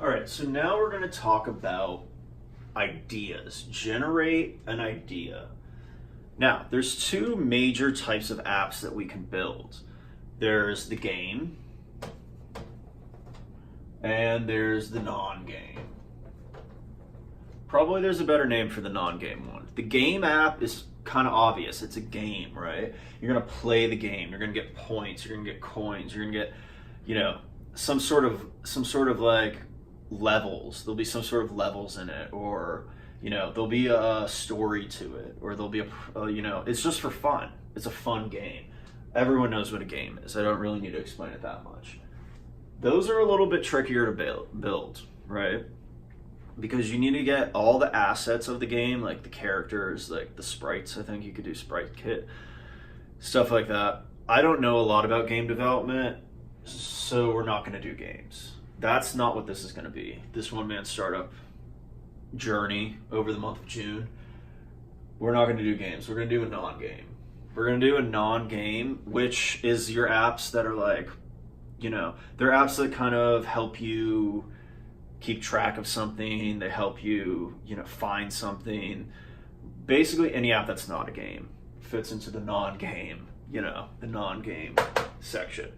All right, so now we're going to talk about ideas. Generate an idea. Now, there's two major types of apps that we can build. There's the game, and there's the non-game. Probably there's a better name for the non-game one. The game app is kind of obvious. It's a game, right? You're going to play the game. You're going to get points. You're going to get coins. You're going to get, some sort of like levels. There'll be some sort of levels in it, or there'll be a story to it, or there'll be it's just for fun. It's a fun game. Everyone knows what a game is. I don't really need to explain it that much. Those are a little bit trickier to build, right? Because you need to get all the assets of the game, like the characters, like the sprites. I think you could do sprite kit, stuff like that. I don't know a lot about game development, so we're not going to do games. That's not what this is going to be. This one-man startup journey over the month of June, we're not going to do games. We're going to do a non-game. We're going to do a non-game, which is your apps that are like, they're apps that kind of help you keep track of something. They help you, find something. Basically, any app that's not a game fits into the non-game, the non-game section.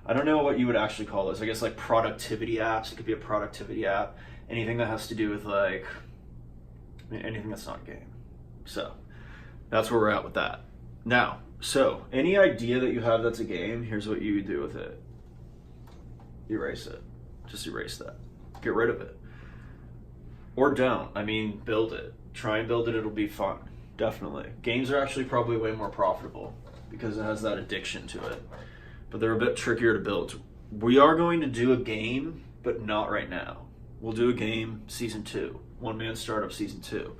I don't know what you would actually call those. I guess like productivity apps. It could be a productivity app. Anything that has to do with anything that's not a game. So that's where we're at with that. Now, so any idea that you have that's a game, here's what you do with it. Erase it. Just erase that. Get rid of it. Or don't. Build it. Try and build it. It'll be fun. Definitely. Games are actually probably way more profitable because it has that addiction to it. But they're a bit trickier to build. We are going to do a game, but not right now. We'll do a game season 2. One Man Startup season 2.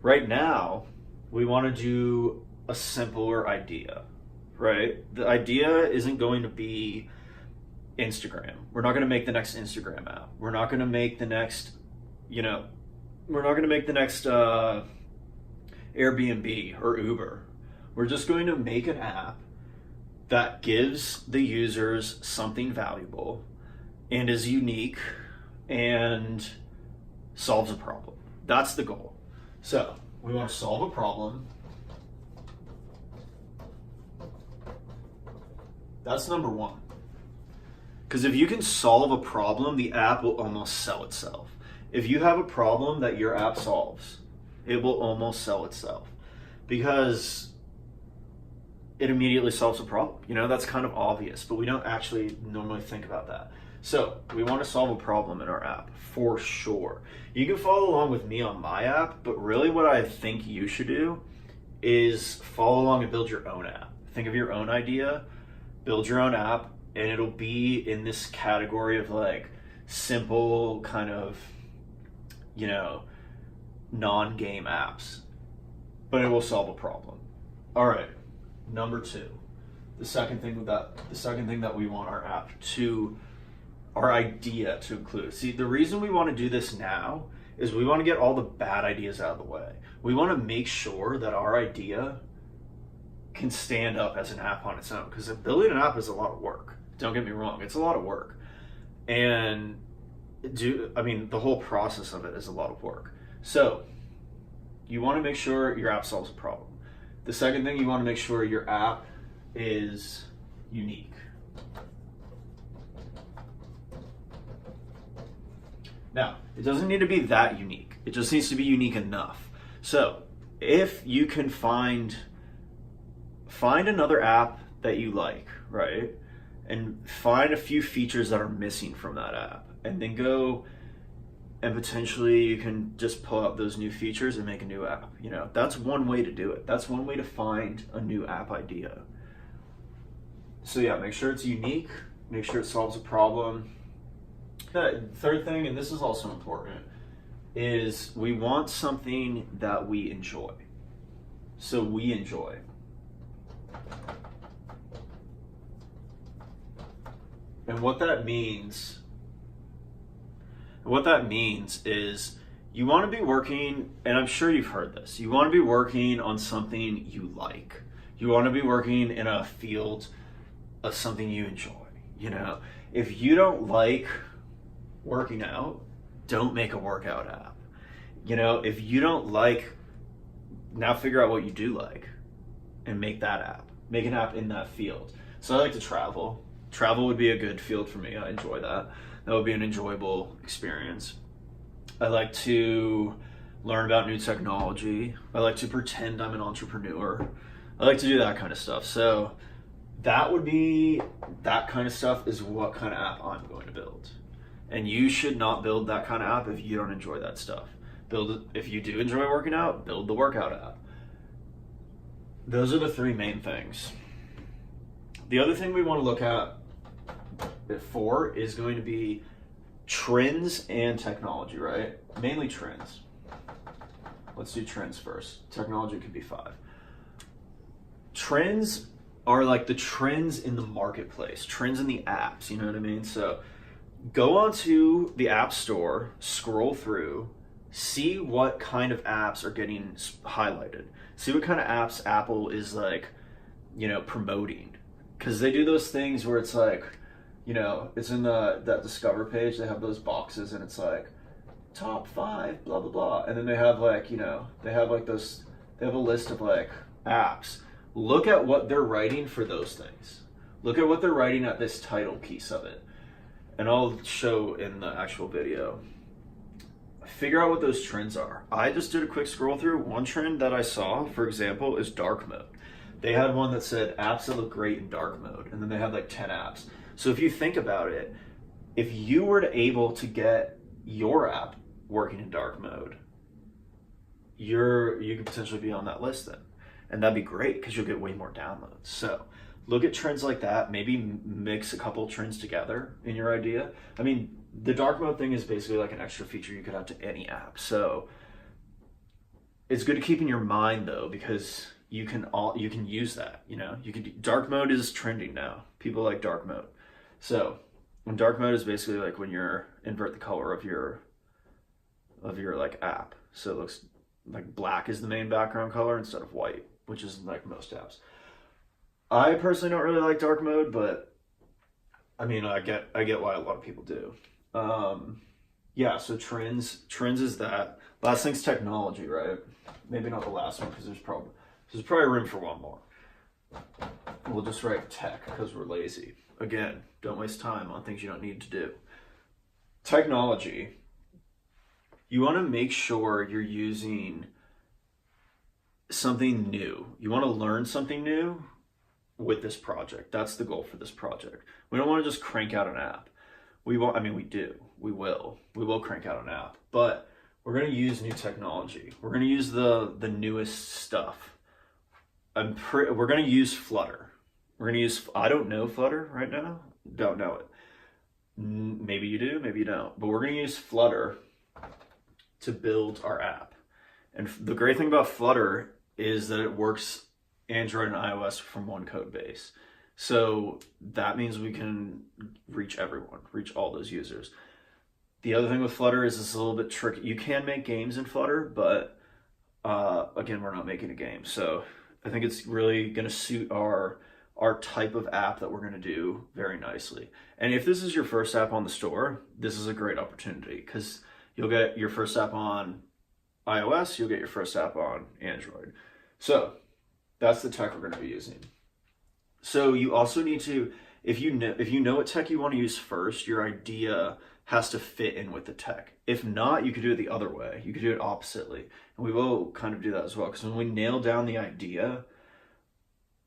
Right now, we want to do a simpler idea, right? The idea isn't going to be Instagram. We're not going to make the next Instagram app. We're not going to make the next, Airbnb or Uber. We're just going to make an app that gives the users something valuable and is unique and solves a problem. That's the goal. So we want to solve a problem. That's number one. Because if you can solve a problem, the app will almost sell itself. If you have a problem that your app solves, it will almost sell itself. Because it immediately solves a problem. That's kind of obvious, but we don't actually normally think about that. So we want to solve a problem in our app, for sure. You can follow along with me on my app, but really what I think you should do is follow along and build your own app. Think of your own idea, build your own app, and it'll be in this category of like simple kind of, non-game apps, but it will solve a problem. All right, number 2, the second thing that we want our idea to include. See, the reason we want to do this now is we want to get all the bad ideas out of the way. We want to make sure that our idea can stand up as an app on its own, because building an app is a lot of work. Don't get me wrong, it's a lot of work. And the whole process of it is a lot of work. So you want to make sure your app solves a problem. The second thing, you want to make sure your app is unique. Now, it doesn't need to be that unique. It just needs to be unique enough. So if you can find another app that you like, right? And find a few features that are missing from that app, and then go and potentially you can just pull out those new features and make a new app. That's one way to do it. That's one way to find a new app idea. So yeah, make sure it's unique, make sure it solves a problem. The third thing, and this is also important, is we want something that we enjoy. So we enjoy. And what that means is you want to be working, and I'm sure you've heard this, you want to be working on something you like. You want to be working in a field of something you enjoy. If you don't like working out, don't make a workout app. You know, if you don't like, now figure out what you do like and make that app. Make an app in that field. So I like to travel. Travel would be a good field for me. I enjoy that. That would be an enjoyable experience. I like to learn about new technology. I like to pretend I'm an entrepreneur. I like to do that kind of stuff. So that kind of stuff is what kind of app I'm going to build. And you should not build that kind of app if you don't enjoy that stuff. If you do enjoy working out, build the workout app. Those are the three main things. The other thing we want to look at for is going to be trends and technology, right? Mainly trends. Let's do trends first. Technology could be 5. Trends are like the trends in the marketplace, trends in the apps, you know what I mean? So go onto the App Store, scroll through, see what kind of apps are getting highlighted. See what kind of apps Apple is like, you know, promoting. Because they do those things where it's like, you know, it's in that Discover page, they have those boxes and it's like, top 5, blah, blah, blah. And then they have like, you know, they have a list of like apps. Look at what they're writing for those things. Look at what they're writing at this title piece of it. And I'll show in the actual video. Figure out what those trends are. I just did a quick scroll through. One trend that I saw, for example, is dark mode. They had one that said apps that look great in dark mode. And then they had like 10 apps. So if you think about it, if you were to able to get your app working in dark mode, you could potentially be on that list then. And that'd be great because you'll get way more downloads. So look at trends like that. Maybe mix a couple trends together in your idea. I mean, the dark mode thing is basically like an extra feature you could add to any app. So it's good to keep in your mind though, because you can use that. You know, dark mode is trending now. People like dark mode. So when dark mode is basically like when you're invert the color of your like app. So it looks like black is the main background color instead of white, which is like most apps. I personally don't really like dark mode, but I mean, I get why a lot of people do. Yeah, so trends is that. Last thing's technology, right? Maybe not the last one because there's probably room for one more. We'll just write tech because we're lazy. Again, don't waste time on things you don't need to do. Technology. You want to make sure you're using something new. You want to learn something new with this project. That's the goal for this project. We don't want to just crank out an app. We will crank out an app, but we're going to use new technology. We're going to use the newest stuff. We're going to use Flutter. I don't know Flutter right now. Don't know it. Maybe you do, maybe you don't. But we're going to use Flutter to build our app. And the great thing about Flutter is that it works Android and iOS from one code base. So that means we can reach everyone, reach all those users. The other thing with Flutter is it's a little bit tricky. You can make games in Flutter, but again, we're not making a game. So I think it's really going to suit our type of app that we're going to do very nicely. And if this is your first app on the store, this is a great opportunity because you'll get your first app on iOS, you'll get your first app on Android. So that's the tech we're going to be using. So you also need to, if you know what tech you want to use first, your idea has to fit in with the tech. If not, you could do it the other way. You could do it oppositely. And we will kind of do that as well. Because when we nail down the idea,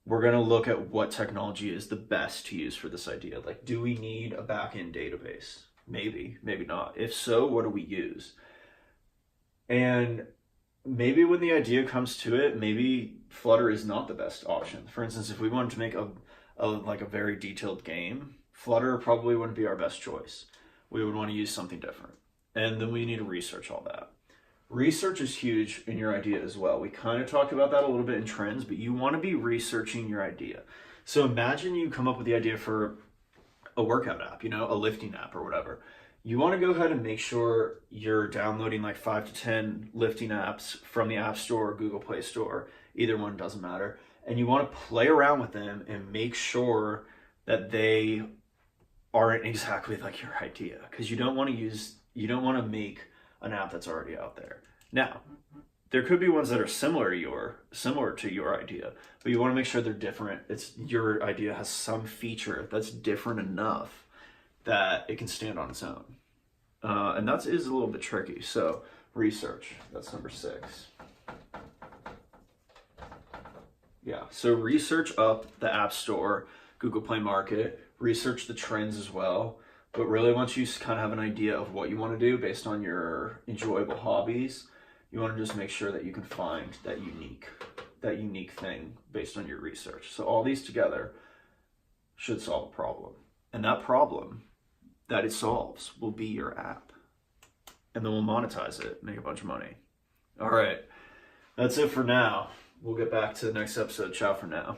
we're going to look at what technology is the best to use for this idea. Like, do we need a backend database? Maybe, maybe not. If so, what do we use? And maybe when the idea comes to it, maybe Flutter is not the best option. For instance, if we wanted to make a very detailed game, Flutter probably wouldn't be our best choice. We would want to use something different. And then we need to research all that. Research is huge in your idea as well. We kind of talked about that a little bit in trends, but you want to be researching your idea. So imagine you come up with the idea for a workout app, a lifting app or whatever. You want to go ahead and make sure you're downloading like 5 to 10 lifting apps from the App Store or Google Play Store. Either one doesn't matter. And you want to play around with them and make sure that they aren't exactly like your idea, because you don't want to make an app that's already out there. Now, there could be ones that are similar to your idea, but you want to make sure they're different. It's your idea has some feature that's different enough that it can stand on its own. And that is a little bit tricky. So research, that's number 6. Yeah, so research up the App Store, Google Play Market, research the trends as well. But really, once you kind of have an idea of what you want to do based on your enjoyable hobbies, you want to just make sure that you can find that unique thing based on your research. So all these together should solve a problem. And that problem that it solves will be your app. And then we'll monetize it, make a bunch of money. All right, that's it for now. We'll get back to the next episode. Ciao for now.